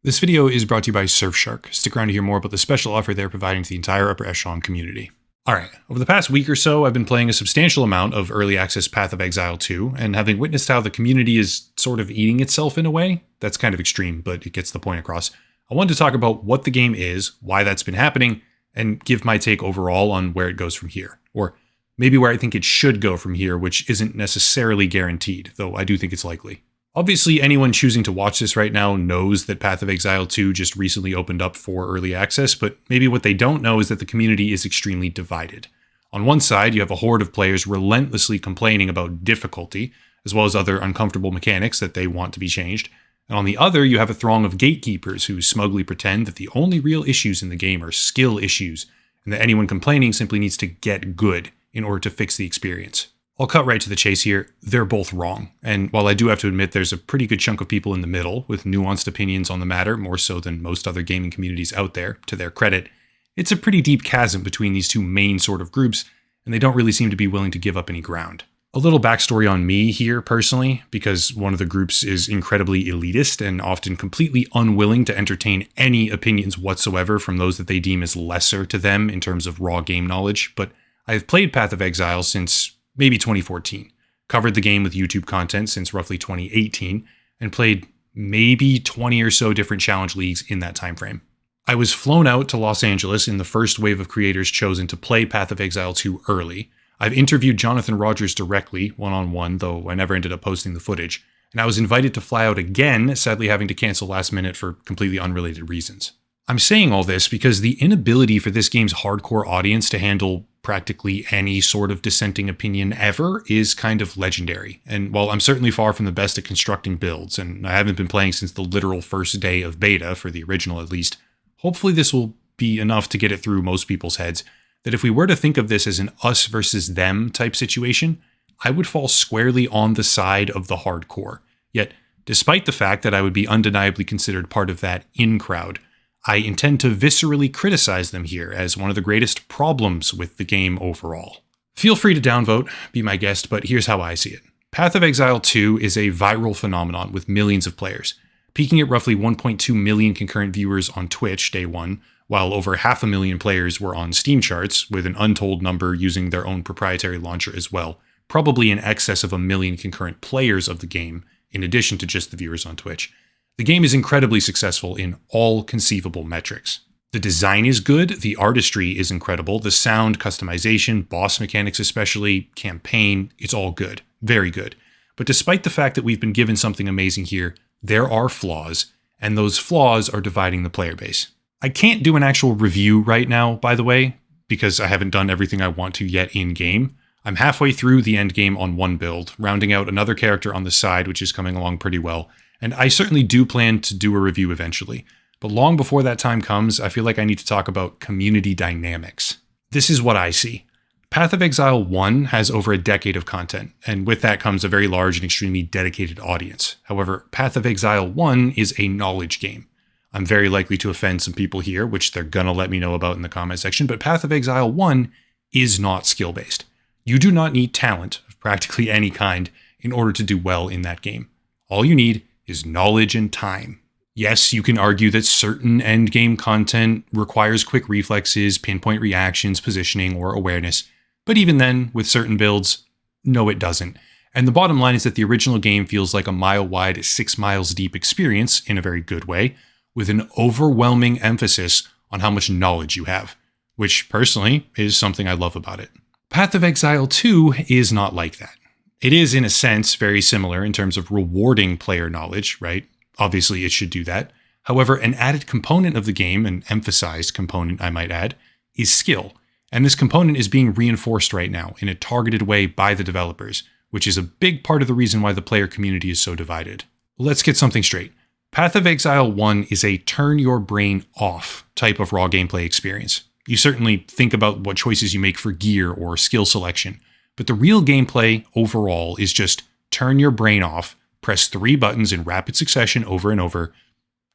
This video is brought to you by Surfshark. Stick around to hear more about the special offer they're providing to the entire upper echelon community. Alright, over the past week or so, I've been playing a substantial amount of early access Path of Exile 2, and having witnessed how the community is sort of eating itself in a way, that's kind of extreme, but it gets the point across. I wanted to talk about what the game is, why that's been happening, and give my take overall on where it goes from here. Or maybe where I think it should go from here, which isn't necessarily guaranteed, though I do think it's likely. Obviously, anyone choosing to watch this right now knows that Path of Exile 2 just recently opened up for early access, but maybe what they don't know is that the community is extremely divided. On one side, you have a horde of players relentlessly complaining about difficulty, as well as other uncomfortable mechanics that they want to be changed. And on the other, you have a throng of gatekeepers who smugly pretend that the only real issues in the game are skill issues, and that anyone complaining simply needs to get good in order to fix the experience. I'll cut right to the chase here. They're both wrong. And while I do have to admit there's a pretty good chunk of people in the middle with nuanced opinions on the matter, more so than most other gaming communities out there, to their credit, it's a pretty deep chasm between these two main sort of groups, and they don't really seem to be willing to give up any ground. A little backstory on me here personally, because one of the groups is incredibly elitist and often completely unwilling to entertain any opinions whatsoever from those that they deem as lesser to them in terms of raw game knowledge, but I've played Path of Exile since maybe 2014, covered the game with YouTube content since roughly 2018, and played maybe 20 or so different challenge leagues in that time frame. I was flown out to Los Angeles in the first wave of creators chosen to play Path of Exile 2 early. I've interviewed Jonathan Rogers directly, one-on-one, though I never ended up posting the footage, and I was invited to fly out again, sadly having to cancel last minute for completely unrelated reasons. I'm saying all this because the inability for this game's hardcore audience to handle practically any sort of dissenting opinion ever is kind of legendary. And while I'm certainly far from the best at constructing builds, and I haven't been playing since the literal first day of beta, for the original at least, hopefully this will be enough to get it through most people's heads, that if we were to think of this as an us versus them type situation, I would fall squarely on the side of the hardcore. Yet, despite the fact that I would be undeniably considered part of that in-crowd, I intend to viscerally criticize them here as one of the greatest problems with the game overall. Feel free to downvote, be my guest, but here's how I see it. Path of Exile 2 is a viral phenomenon with millions of players, peaking at roughly 1.2 million concurrent viewers on Twitch day one, while over 500,000 players were on Steam charts, with an untold number using their own proprietary launcher as well, probably in excess of 1 million concurrent players of the game, in addition to just the viewers on Twitch. The game is incredibly successful in all conceivable metrics. The design is good, the artistry is incredible, the sound, customization, boss mechanics especially, campaign, it's all good. Very good. But despite the fact that we've been given something amazing here, there are flaws, and those flaws are dividing the player base. I can't do an actual review right now, by the way, because I haven't done everything I want to yet in-game. I'm halfway through the endgame on one build, rounding out another character on the side, which is coming along pretty well. And I certainly do plan to do a review eventually. But long before that time comes, I feel like I need to talk about community dynamics. This is what I see. Path of Exile 1 has over a decade of content, and with that comes a very large and extremely dedicated audience. However, Path of Exile 1 is a knowledge game. I'm very likely to offend some people here, which they're gonna let me know about in the comment section, but Path of Exile 1 is not skill-based. You do not need talent of practically any kind in order to do well in that game. All you need is knowledge and time. Yes, you can argue that certain endgame content requires quick reflexes, pinpoint reactions, positioning, or awareness, but even then, with certain builds, no it doesn't. And the bottom line is that the original game feels like a mile-wide, 6 miles deep experience, in a very good way, with an overwhelming emphasis on how much knowledge you have, which personally is something I love about it. Path of Exile 2 is not like that. It is, in a sense, very similar in terms of rewarding player knowledge, right? Obviously, it should do that. However, an added component of the game, an emphasized component I might add, is skill. And this component is being reinforced right now in a targeted way by the developers, which is a big part of the reason why the player community is so divided. Let's get something straight. Path of Exile 1 is a turn your brain off type of raw gameplay experience. You certainly think about what choices you make for gear or skill selection, but the real gameplay overall is just turn your brain off, press 3 buttons in rapid succession over and over,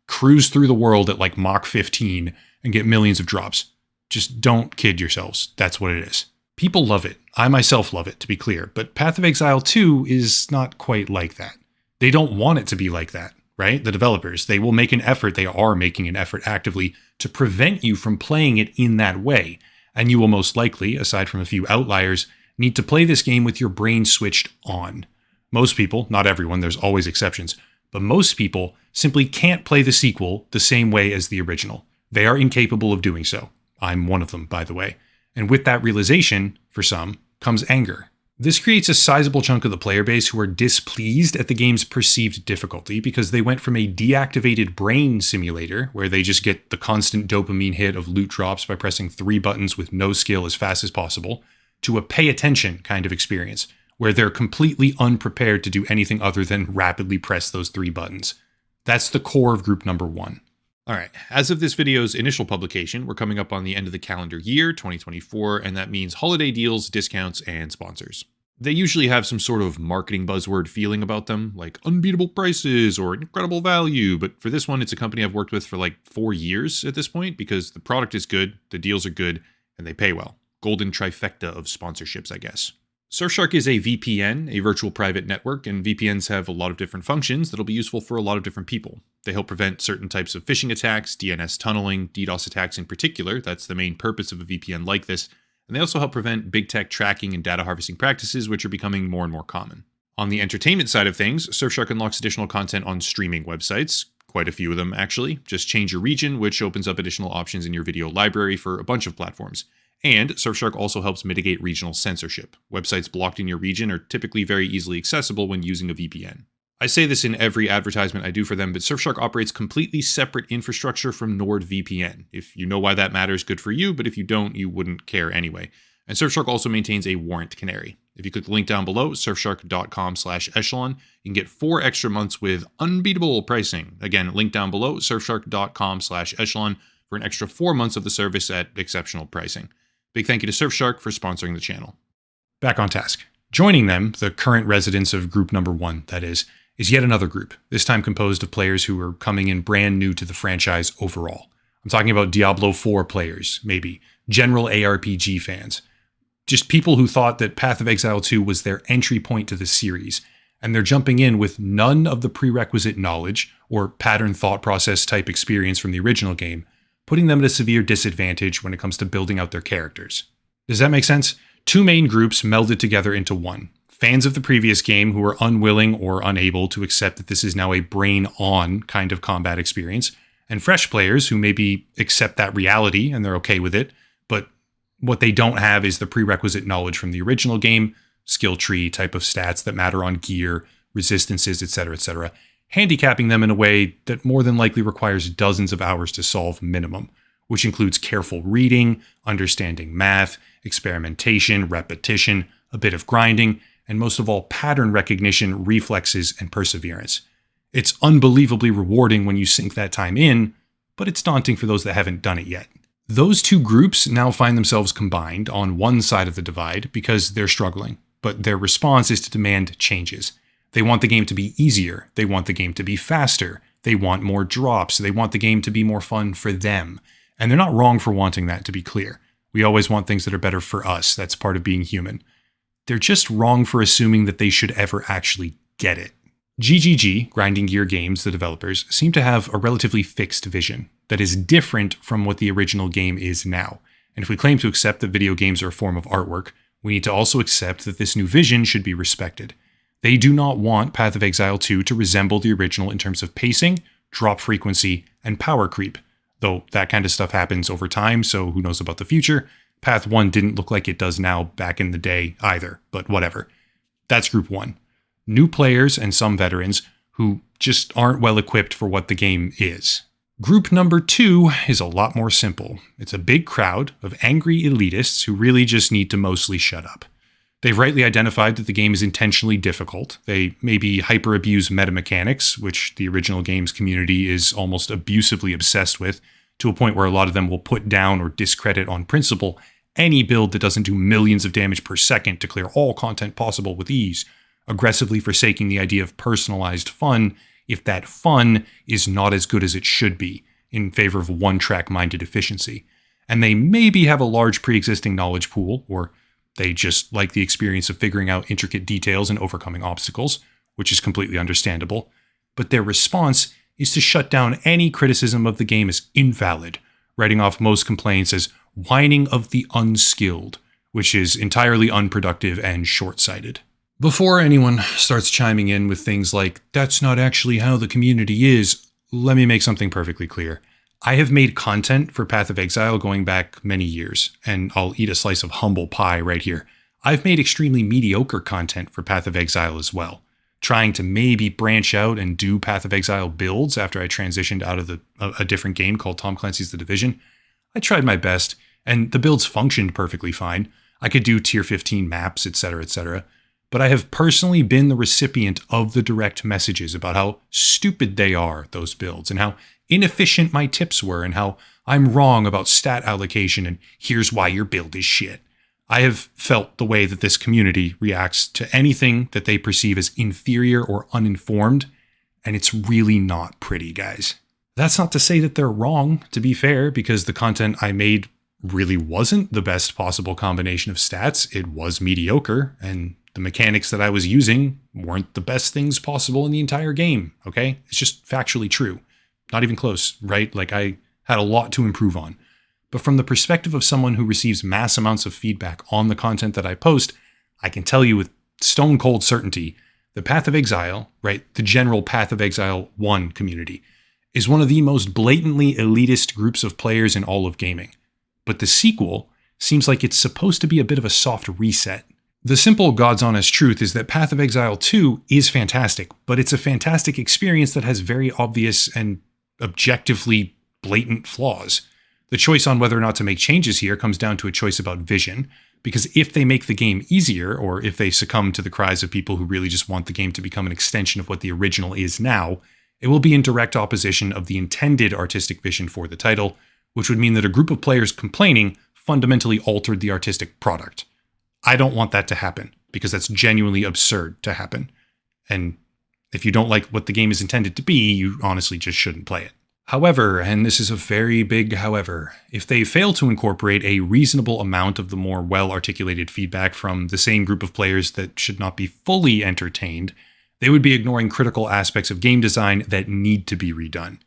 cruise through the world at like Mach 15 and get millions of drops. Just don't kid yourselves. That's what it is. People love it. I myself love it, to be clear, but Path of Exile 2 is not quite like that. They don't want it to be like that, right? The developers, they will make an effort, they are making an effort actively to prevent you from playing it in that way. And you will most likely, aside from a few outliers, need to play this game with your brain switched on. Most people, not everyone, there's always exceptions, but most people simply can't play the sequel the same way as the original. They are incapable of doing so. I'm one of them, by the way. And with that realization, for some, comes anger. This creates a sizable chunk of the player base who are displeased at the game's perceived difficulty because they went from a deactivated brain simulator, where they just get the constant dopamine hit of loot drops by pressing 3 buttons with no skill as fast as possible, to a pay attention kind of experience, where they're completely unprepared to do anything other than rapidly press those 3 buttons. That's the core of group number 1. All right, as of this video's initial publication, we're coming up on the end of the calendar year, 2024, and that means holiday deals, discounts, and sponsors. They usually have some sort of marketing buzzword feeling about them, like unbeatable prices or incredible value, but for this one, it's a company I've worked with for like 4 years at this point because the product is good, the deals are good, and they pay well. Golden trifecta of sponsorships, I guess. Surfshark is a VPN, a virtual private network, and VPNs have a lot of different functions that'll be useful for a lot of different people. They help prevent certain types of phishing attacks, DNS tunneling, DDoS attacks in particular. That's the main purpose of a VPN like this. And they also help prevent big tech tracking and data harvesting practices, which are becoming more and more common. On the entertainment side of things, Surfshark unlocks additional content on streaming websites. Quite a few of them, actually. Just change your region, which opens up additional options in your video library for a bunch of platforms. And Surfshark also helps mitigate regional censorship. Websites blocked in your region are typically very easily accessible when using a VPN. I say this in every advertisement I do for them, but Surfshark operates completely separate infrastructure from NordVPN. If you know why that matters, good for you, but if you don't, you wouldn't care anyway. And Surfshark also maintains a warrant canary. If you click the link down below, surfshark.com/echelon, you can get 4 extra months with unbeatable pricing. Again, link down below, surfshark.com/echelon for an extra 4 months of the service at exceptional pricing. Big thank you to Surfshark for sponsoring the channel. Back on task. Joining them, the current residents of group number 1, that is yet another group, this time composed of players who are coming in brand new to the franchise overall. I'm talking about Diablo 4 players, maybe, general ARPG fans. Just people who thought that Path of Exile 2 was their entry point to the series, and they're jumping in with none of the prerequisite knowledge or pattern thought process type experience from the original game, putting them at a severe disadvantage when it comes to building out their characters. Does that make sense? 2 main groups melded together into one. Fans of the previous game who are unwilling or unable to accept that this is now a brain-on kind of combat experience, and fresh players who maybe accept that reality and they're okay with it, but what they don't have is the prerequisite knowledge from the original game, skill tree type of stats that matter on gear, resistances, etc., handicapping them in a way that more than likely requires dozens of hours to solve minimum, which includes careful reading, understanding math, experimentation, repetition, a bit of grinding, and most of all, pattern recognition, reflexes, and perseverance. It's unbelievably rewarding when you sink that time in, but it's daunting for those that haven't done it yet. Those 2 groups now find themselves combined on one side of the divide because they're struggling, but their response is to demand changes. They want the game to be easier, they want the game to be faster, they want more drops, they want the game to be more fun for them. And they're not wrong for wanting that, to be clear. We always want things that are better for us, that's part of being human. They're just wrong for assuming that they should ever actually get it. GGG, Grinding Gear Games, the developers, seem to have a relatively fixed vision that is different from what the original game is now. And if we claim to accept that video games are a form of artwork, we need to also accept that this new vision should be respected. They do not want Path of Exile 2 to resemble the original in terms of pacing, drop frequency, and power creep, though that kind of stuff happens over time, so who knows about the future. Path 1 didn't look like it does now back in the day either, but whatever. That's group 1. New players and some veterans who just aren't well equipped for what the game is. Group number 2 is a lot more simple. It's a big crowd of angry elitists who really just need to mostly shut up. They've rightly identified that the game is intentionally difficult. They maybe hyper-abuse metamechanics, which the original game's community is almost abusively obsessed with, to a point where a lot of them will put down or discredit on principle any build that doesn't do millions of damage per second to clear all content possible with ease, aggressively forsaking the idea of personalized fun if that fun is not as good as it should be, in favor of one-track-minded efficiency. And they maybe have a large pre-existing knowledge pool, or they just like the experience of figuring out intricate details and overcoming obstacles, which is completely understandable. But their response is to shut down any criticism of the game as invalid, writing off most complaints as whining of the unskilled, which is entirely unproductive and short-sighted. Before anyone starts chiming in with things like, that's not actually how the community is, let me make something perfectly clear. I have made content for Path of Exile going back many years, and I'll eat a slice of humble pie right here. I've made extremely mediocre content for Path of Exile as well, trying to maybe branch out and do Path of Exile builds after I transitioned out of a different game called Tom Clancy's The Division. I tried my best, and the builds functioned perfectly fine. I could do tier 15 maps, etc., but I have personally been the recipient of the direct messages about how stupid they are, those builds, and how inefficient my tips were, and how I'm wrong about stat allocation, and here's why your build is shit. I have felt the way that this community reacts to anything that they perceive as inferior or uninformed, and it's really not pretty, guys. That's not to say that they're wrong, to be fair, because the content I made really wasn't the best possible combination of stats. It was mediocre, and the mechanics that I was using weren't the best things possible in the entire game, okay? It's just factually true. Not even close, right? Like, I had a lot to improve on. But from the perspective of someone who receives mass amounts of feedback on the content that I post, I can tell you with stone cold certainty, the Path of Exile, right, the general Path of Exile 1 community, is one of the most blatantly elitist groups of players in all of gaming. But the sequel seems like it's supposed to be a bit of a soft reset. The simple God's honest truth is that Path of Exile 2 is fantastic, but it's a fantastic experience that has very obvious and objectively blatant flaws. The choice on whether or not to make changes here comes down to a choice about vision, because if they make the game easier, or if they succumb to the cries of people who really just want the game to become an extension of what the original is now, it will be in direct opposition of the intended artistic vision for the title, which would mean that a group of players complaining fundamentally altered the artistic product. I don't want that to happen, because that's genuinely absurd to happen. And if you don't like what the game is intended to be, you honestly just shouldn't play it. However, and this is a very big however, if they fail to incorporate a reasonable amount of the more well-articulated feedback from the same group of players that should not be fully entertained, they would be ignoring critical aspects of game design that need to be redone.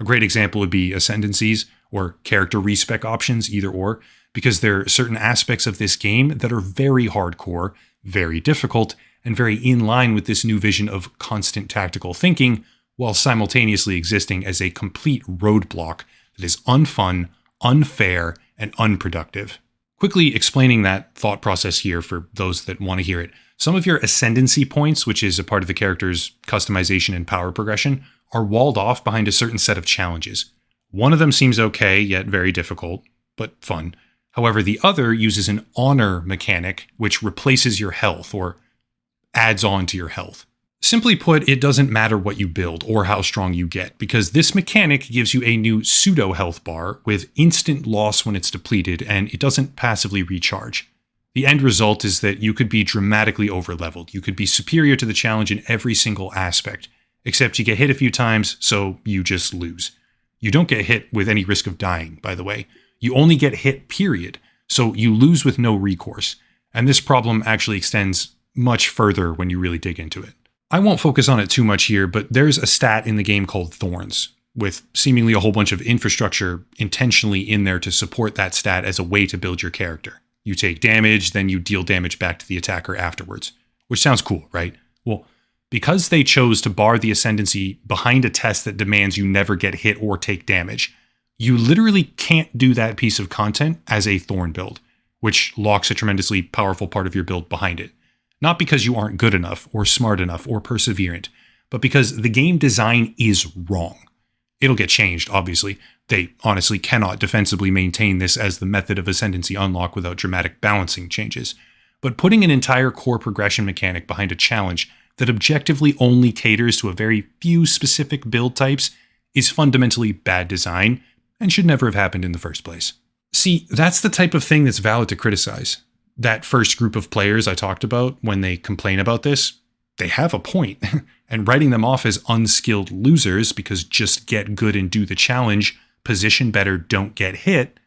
A great example would be ascendancies or character respec options, either or, because there are certain aspects of this game that are very hardcore, very difficult, and very in line with this new vision of constant tactical thinking, while simultaneously existing as a complete roadblock that is unfun, unfair, and unproductive. Quickly explaining that thought process here for those that want to hear it. Some of your ascendancy points, which is a part of the character's customization and power progression, are walled off behind a certain set of challenges. One of them seems okay, yet very difficult, but fun. However, the other uses an honor mechanic, which replaces your health or adds on to your health. Simply put, it doesn't matter what you build or how strong you get, because this mechanic gives you a new pseudo health bar with instant loss when it's depleted, and it doesn't passively recharge. The end result is that you could be dramatically overleveled. You could be superior to the challenge in every single aspect, except you get hit a few times, so you just lose. You don't get hit with any risk of dying, by the way. You only get hit, period, so you lose with no recourse. And this problem actually extends much further when you really dig into it. I won't focus on it too much here, but there's a stat in the game called Thorns, with seemingly a whole bunch of infrastructure intentionally in there to support that stat as a way to build your character. You take damage, then you deal damage back to the attacker afterwards, which sounds cool, right? Well, because they chose to bar the ascendancy behind a test that demands you never get hit or take damage, you literally can't do that piece of content as a Thorn build, which locks a tremendously powerful part of your build behind it. Not because you aren't good enough or smart enough or perseverant, but because the game design is wrong. It'll get changed, obviously. They honestly cannot defensively maintain this as the method of ascendancy unlock without dramatic balancing changes. But putting an entire core progression mechanic behind a challenge that objectively only caters to a very few specific build types is fundamentally bad design and should never have happened in the first place. See, that's the type of thing that's valid to criticize. That first group of players I talked about, when they complain about this, they have a point. And writing them off as unskilled losers because just get good and do the challenge, position better, don't get hit,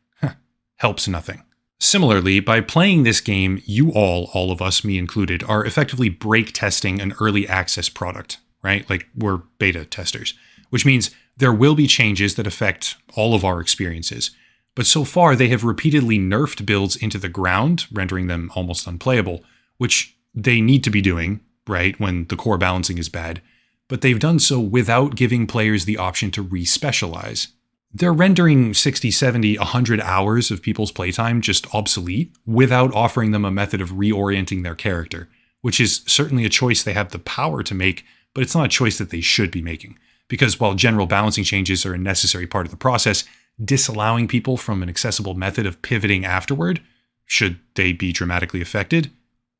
helps nothing. Similarly, by playing this game, you all of us, me included, are effectively break testing an early access product, right? Like, we're beta testers. which means there will be changes that affect all of our experiences. But so far, they have repeatedly nerfed builds into the ground, rendering them almost unplayable, which they need to be doing, right, when the core balancing is bad. But they've done so without giving players the option to re-specialize. They're rendering 60, 70, 100 hours of people's playtime just obsolete without offering them a method of reorienting their character, which is certainly a choice they have the power to make, but it's not a choice that they should be making. Because while general balancing changes are a necessary part of the process, disallowing people from an accessible method of pivoting afterward, should they be dramatically affected,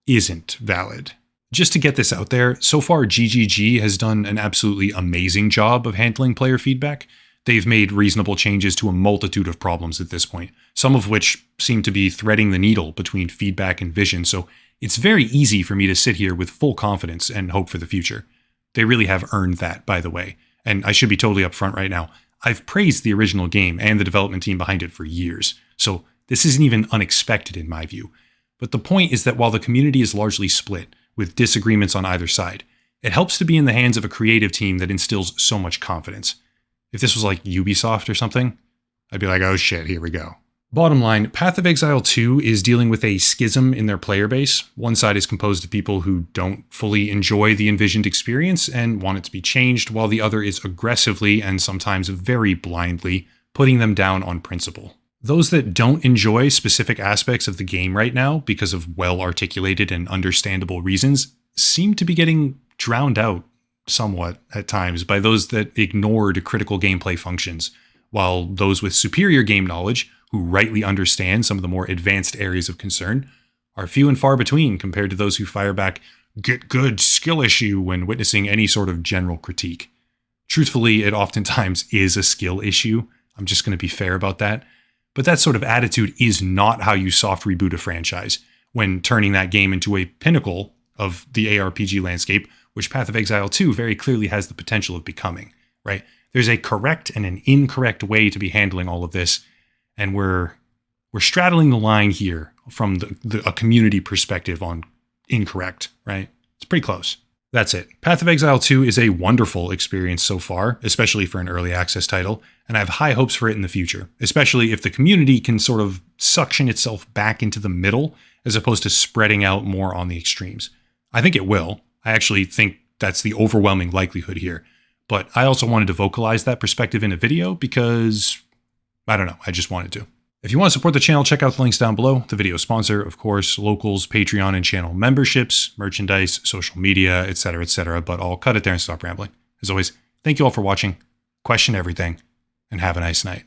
isn't valid. Just to get this out there, so far GGG has done an absolutely amazing job of handling player feedback. They've made reasonable changes to a multitude of problems at this point, some of which seem to be threading the needle between feedback and vision, so it's very easy for me to sit here with full confidence and hope for the future. They really have earned that, by the way, and I should be totally upfront right now. I've praised the original game and the development team behind it for years, so this isn't even unexpected in my view. But the point is that while the community is largely split, with disagreements on either side, it helps to be in the hands of a creative team that instills so much confidence. If this was like Ubisoft or something, I'd be like, oh shit, here we go. Bottom line, Path of Exile 2 is dealing with a schism in their player base. One side is composed of people who don't fully enjoy the envisioned experience and want it to be changed, while the other is aggressively and sometimes very blindly putting them down on principle. Those that don't enjoy specific aspects of the game right now because of well-articulated and understandable reasons seem to be getting drowned out somewhat at times by those that ignored critical gameplay functions, while those with superior game knowledge, who rightly understand some of the more advanced areas of concern, are few and far between compared to those who fire back "get good skill issue" when witnessing any sort of general critique. Truthfully, it oftentimes is a skill issue. I'm just going to be fair about that. But that sort of attitude is not how you soft reboot a franchise, when turning that game into a pinnacle of the ARPG landscape, which Path of Exile 2 very clearly has the potential of becoming, right? There's a correct and an incorrect way to be handling all of this, and we're straddling the line here from a community perspective on incorrect, right? It's pretty close. That's it. Path of Exile 2 is a wonderful experience so far, especially for an early access title, and I have high hopes for it in the future, especially if the community can sort of suction itself back into the middle as opposed to spreading out more on the extremes. I think it will. I actually think that's the overwhelming likelihood here, but I also wanted to vocalize that perspective in a video because, I don't know, I just wanted to. If you want to support the channel, check out the links down below. The video sponsor, of course, locals, Patreon, and channel memberships, merchandise, social media, etc., but I'll cut it there and stop rambling. As always, thank you all for watching, question everything, and have a nice night.